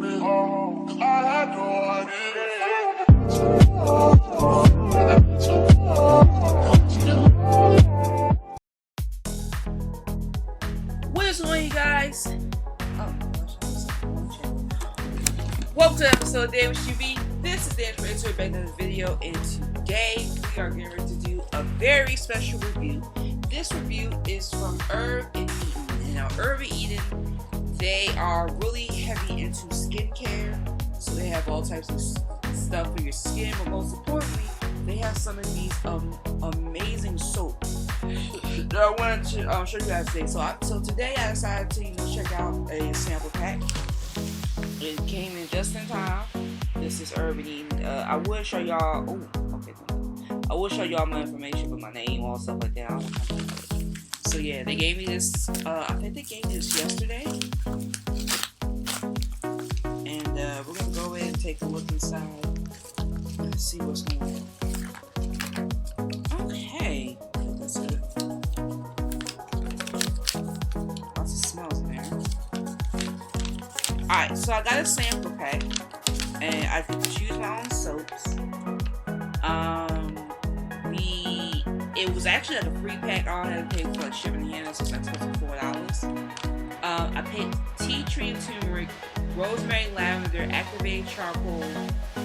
What is going on, you guys? Welcome to the episode of Damage TV. This is Damage for back in the video, and today we are getting ready to do a very special review. This review is from Herb and Eaton. And now, Herb and Eaton, they are really heavy into skincare, so they have all types of stuff for your skin, but most importantly, they have some of these amazing soaps that I wanted to show you guys today. So today I decided to check out a sample pack. It came in just in time. This is Herb and Eaton. I will show y'all. I will show y'all my information with my name, all stuff like that. So yeah, they gave me this. I think they gave me this yesterday, and we're gonna go ahead and take a look inside and see what's going on. Okay, that's it. Lots of smells in there. Alright, so I got a sample pack, and I can choose my own soaps. It was actually like a free pack. All I had to pay for like shipping and handling, so it's like $4. I paid tea tree and turmeric, rosemary, lavender, activated charcoal,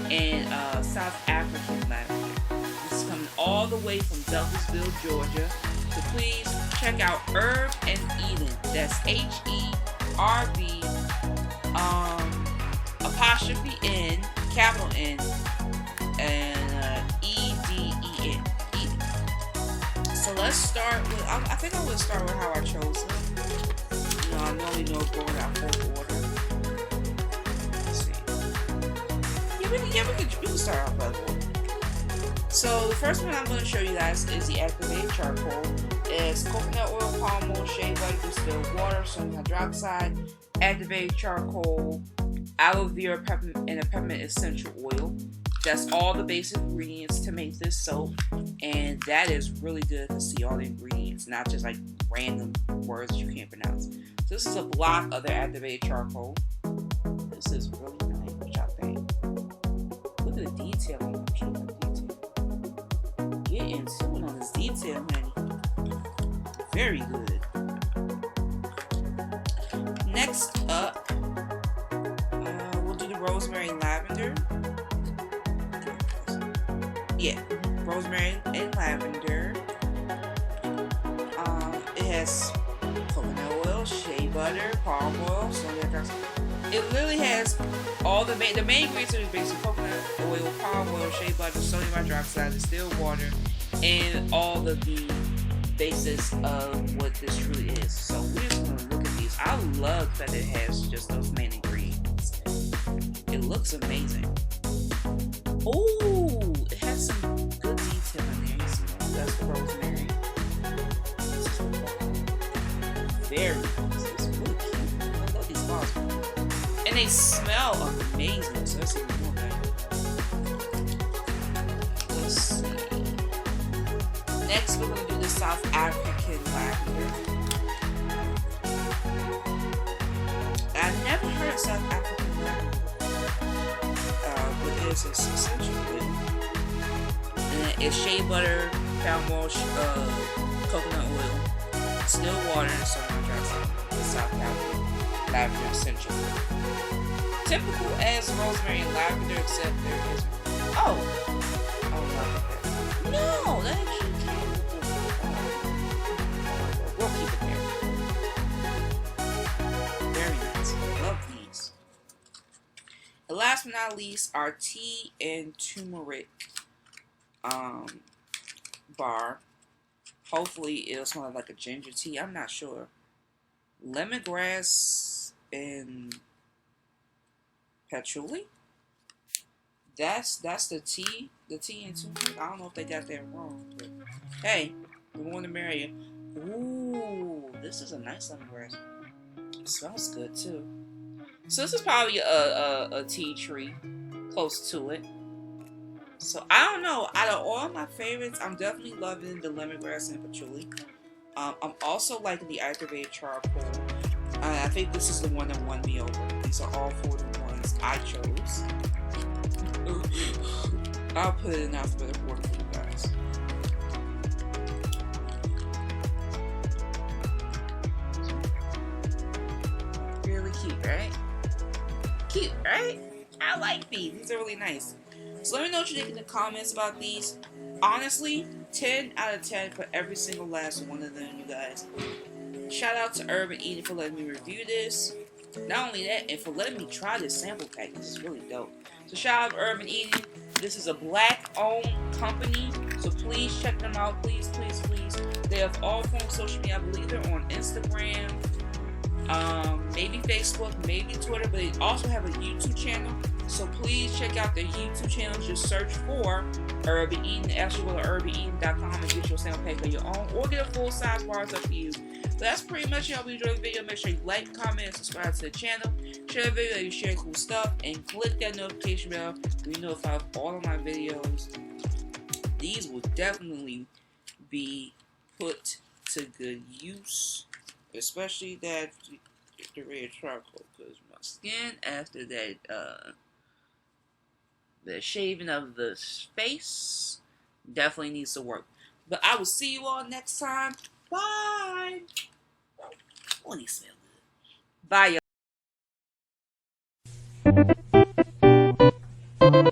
and South African lavender. This is coming all the way from Douglasville, Georgia. So please check out Herb and Eaton. That's HERB apostrophe N, capital N, and EDEN. So let's start with, I think I'm going to start with how I chose them. You know, I normally know going out full order. Let's see. We can start off by the order. So the first one I'm going to show you guys is the activated charcoal. It's coconut oil, palm oil, shea butter, distilled water, sodium hydroxide, activated charcoal, aloe vera, peppermint, and a peppermint essential oil. That's all the basic ingredients to make this soap, and that is really good to see all the ingredients, not just like random words you can't pronounce. So this is a block of the activated charcoal. This is really nice, which I think. Look at the detail on the detail. Get into it on this detail, honey. Very good. Next up, we'll do the rosemary and lavender. Yeah, rosemary and lavender. It has coconut oil, shea butter, palm oil, sodium hydroxide. It literally has all the main ingredients are basically coconut oil, palm oil, shea butter, sodium hydroxide, distilled water, and all of the basis of what this truly is. So we're just gonna look at these. I love that it has just those main ingredients. It looks amazing. Oh, it has some good detail in there. You see that? That's the rosemary. Very nice. It's really cute. I love these flowers. And they smell amazing. So that's even more better. Let's see. Next, we're going to do the South African lavender. I've never heard of South African lavender. But it's essential oil. And it's shea butter, palm oil, coconut oil, distilled water, and sodium hydroxide. The South African lavender essential oil. Typical as rosemary and lavender, except there is. No, that actually can't. We'll keep it there. Very nice. Love these. And last but not least, our tea and turmeric bar. Hopefully it'll smell like a ginger tea. I'm not sure. Lemongrass and patchouli. That's the tea and turmeric. I don't know if they got that wrong, but hey, the more the merrier. Ooh, this is a nice lemongrass. It smells good too. So this is probably a tea tree, close to it. So I don't know. Out of all my favorites, I'm definitely loving the lemongrass and patchouli. I'm also liking the activated charcoal. I think this is the one that won me over. These are all 4-in-1s. ones I chose. I'll put it in alphabetical order for you guys. Really cute, right? Cute, right? I like these. These are really nice. So let me know what you think in the comments about these. Honestly, 10 out of 10 for every single last one of them, you guys. Shout out to Urban Eating for letting me review this. Not only that, and for letting me try this sample pack. This is really dope. So shout out to Urban Eating. This is a black-owned company, so please check them out. Please, please, please. They have all forms of social media. I believe they're on Instagram, maybe Facebook, maybe Twitter, but they also have a YouTube channel. So please check out their YouTube channel. Just search for Urban Eating. Actually go to urbaneating.com and get your sample pack of your own, or get a full-size bar. It's up to you. But that's pretty much it. I hope you enjoyed the video. Make sure you like, comment, and subscribe to the channel. Share the video that you share cool stuff, and click that notification bell to be notified of all of my videos. These will definitely be put to good use, especially that the red charcoal, because my skin after that the shaving of the face definitely needs to work. But I will see you all next time. Bye. Oh, they smell good. Bye, y'all.